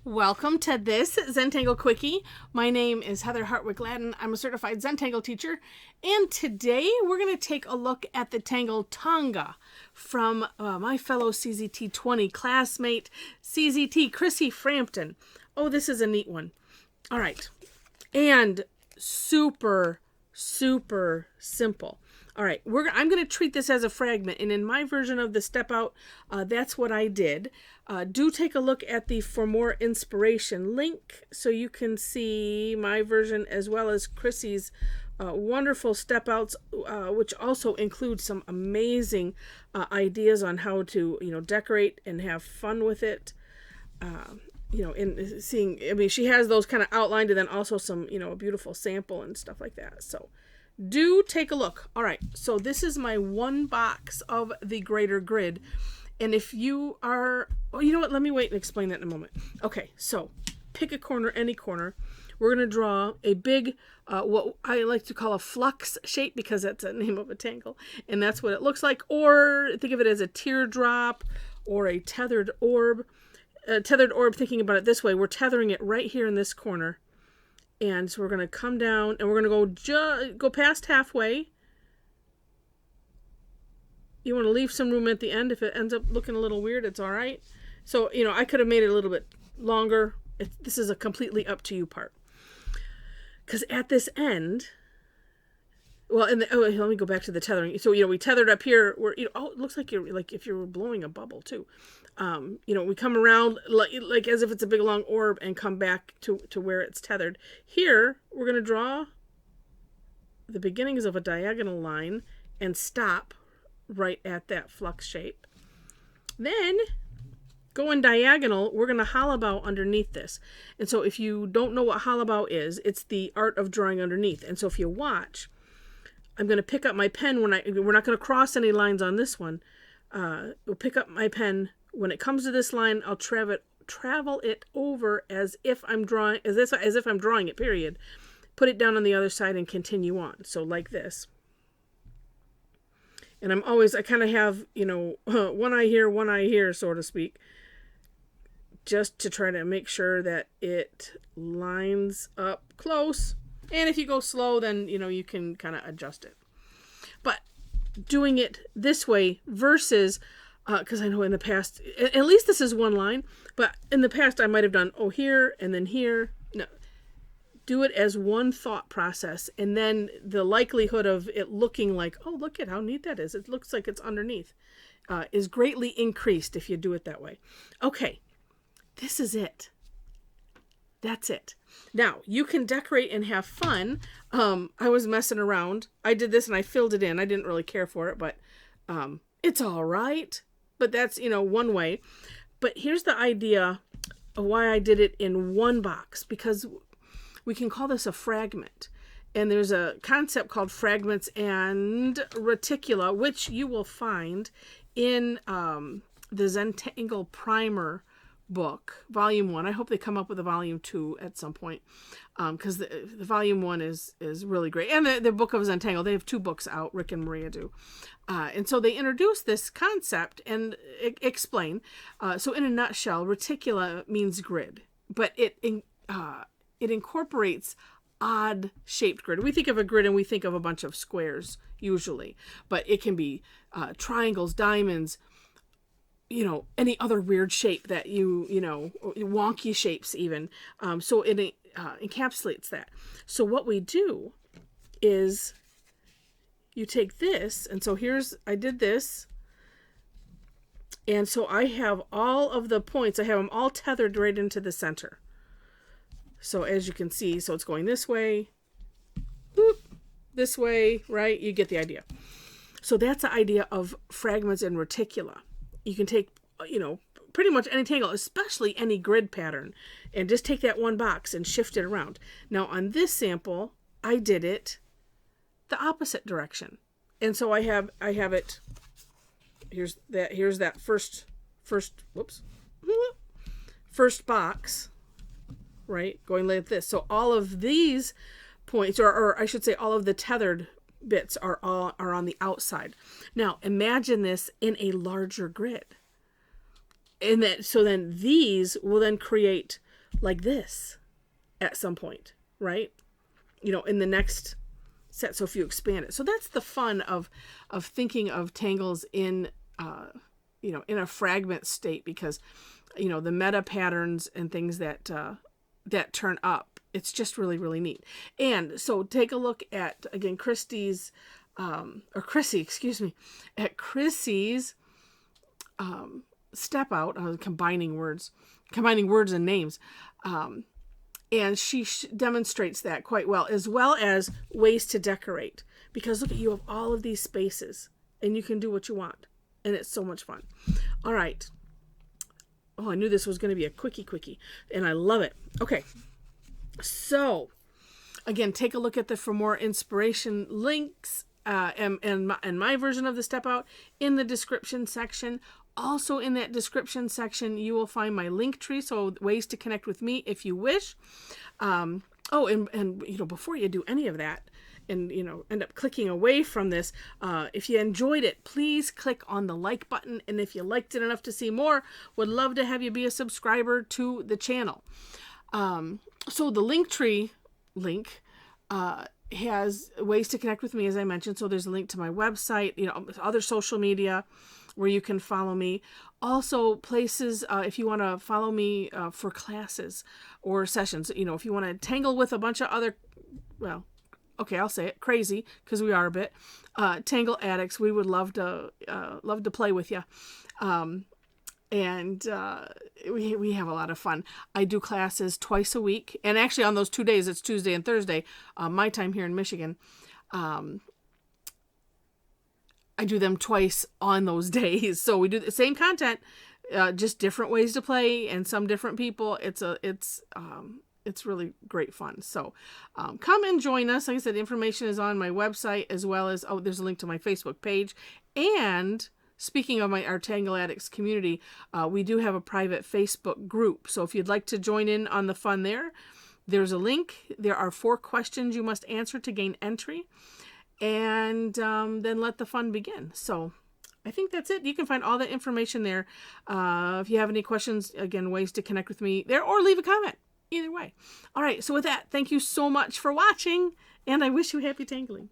Welcome to this Zentangle Quickie. My name is Heather Hartwick Gladden. I'm a certified Zentangle teacher, and today we're going to take a look at the tangle Tonga from my fellow CZT 20 classmate, CZT Chrissie Frampton. Oh, this is a neat one. All right, and super simple. All right, I'm going to treat this as a fragment, and in my version of the step out, that's what I did. Do take a look at the For More Inspiration link so you can see my version as well as Chrissy's wonderful step outs, which also include some amazing ideas on how to, decorate and have fun with it. In seeing, she has those kind of outlined and then also some, a beautiful sample and stuff like that. So do take a look. All right, so this is my one box of the greater grid. And if you are, you know what, let me wait and explain that in a moment. Okay, so pick a corner, any corner. We're going to draw a big, what I like to call a flux shape because that's the name of a tangle. And that's what it looks like. Or think of it as a teardrop or a tethered orb. Thinking about it this way, we're tethering it right here in this corner. And so we're going to come down and we're going to go past halfway. You want to leave some room at the end. If it ends up looking a little weird, it's all right. So, I could have made it a little bit longer. This is a completely up to you part. Because at this end, let me go back to the tethering. So, we tethered up here where, it looks like if you were blowing a bubble too. We come around like as if it's a big long orb and come back to where it's tethered. Here, we're going to draw the beginnings of a diagonal line and stop right at that flux shape. Then, going diagonal, we're going to hollabout underneath this. And so if you don't know what hollabout is, it's the art of drawing underneath. And so if you watch, I'm going to pick up my pen we're not going to cross any lines on this one. We'll pick up my pen. When it comes to this line, I'll travel it over as if I'm drawing it, period. Put it down on the other side and continue on. So like this. And I kind of have, one eye here, so to speak, just to try to make sure that it lines up close. And if you go slow, then, you can kind of adjust it. But doing it this way versus, because I know in the past, at least this is one line, but in the past I might have done, here and then here. No. Do it as one thought process, and then the likelihood of it looking like, look at how neat that is. It looks like it's underneath, is greatly increased if you do it that way. Okay, this is it. That's it. Now, you can decorate and have fun. I was messing around. I did this and I filled it in. I didn't really care for it, but it's all right. But that's, one way. But here's the idea of why I did it in one box, because we can call this a fragment. And there's a concept called fragments and reticula, which you will find in the Zentangle Primer book, Volume 1. I hope they come up with a Volume 2 at some point, because the Volume 1 is really great. And the Book of Zentangle, they have 2 books out, Rick and Maria do. And so they introduce this concept and explain. So in a nutshell, reticula means grid, but it incorporates odd shaped grid. We think of a grid and we think of a bunch of squares usually, but it can be triangles, diamonds, any other weird shape that wonky shapes even. So it encapsulates that. So what we do is you take this, and so I did this, and so I have all of the points, I have them all tethered right into the center. So as you can see, so it's going this way, whoop, this way, right? You get the idea. So that's the idea of fragments and reticula. You can take, pretty much any tangle, especially any grid pattern, and just take that one box and shift it around. Now on this sample, I did it the opposite direction. And so I have it, here's that first box, right, going like this. So all of these points, or I should say all of the tethered bits are on the outside. Now imagine this in a larger grid. And so then these will then create like this at some point, right? In the next set. So if you expand it. So that's the fun of thinking of tangles in, in a fragment state, because, the meta patterns and things that turn up, it's just really, really neat. And so take a look at, again, Chrissie's step out, combining words and names. And she demonstrates that quite well as ways to decorate. Because look, you have all of these spaces and you can do what you want. And it's so much fun. All right. Oh, I knew this was going to be a quickie. And I love it. Okay. So, again, take a look at the For More Inspiration links and my version of the step out in the description section. Also in that description section, you will find my link tree, so ways to connect with me if you wish. And before you do any of that and, end up clicking away from this, if you enjoyed it, please click on the like button. And if you liked it enough to see more, would love to have you be a subscriber to the channel. So the link tree link has ways to connect with me, as I mentioned. So there's a link to my website, other social media where you can follow me. Also places, if you want to follow me for classes or sessions, if you want to tangle with a bunch of other, I'll say it, crazy, because we are a bit, tangle addicts, we would love to play with you. And we have a lot of fun. I do classes twice a week. And actually on those 2 days, it's Tuesday and Thursday, my time here in Michigan. I do them twice on those days. So we do the same content, just different ways to play and some different people. It's really great fun. So come and join us. Like I said, the information is on my website, as well as, there's a link to my Facebook page. And speaking of our Tangle Addicts community, we do have a private Facebook group. So if you'd like to join in on the fun there's a link. There are 4 questions you must answer to gain entry. And then let the fun begin. So I think that's it. You can find all the information there. If you have any questions, again, ways to connect with me there, or leave a comment. Either way. All right. So with that, thank you so much for watching, and I wish you happy tangling.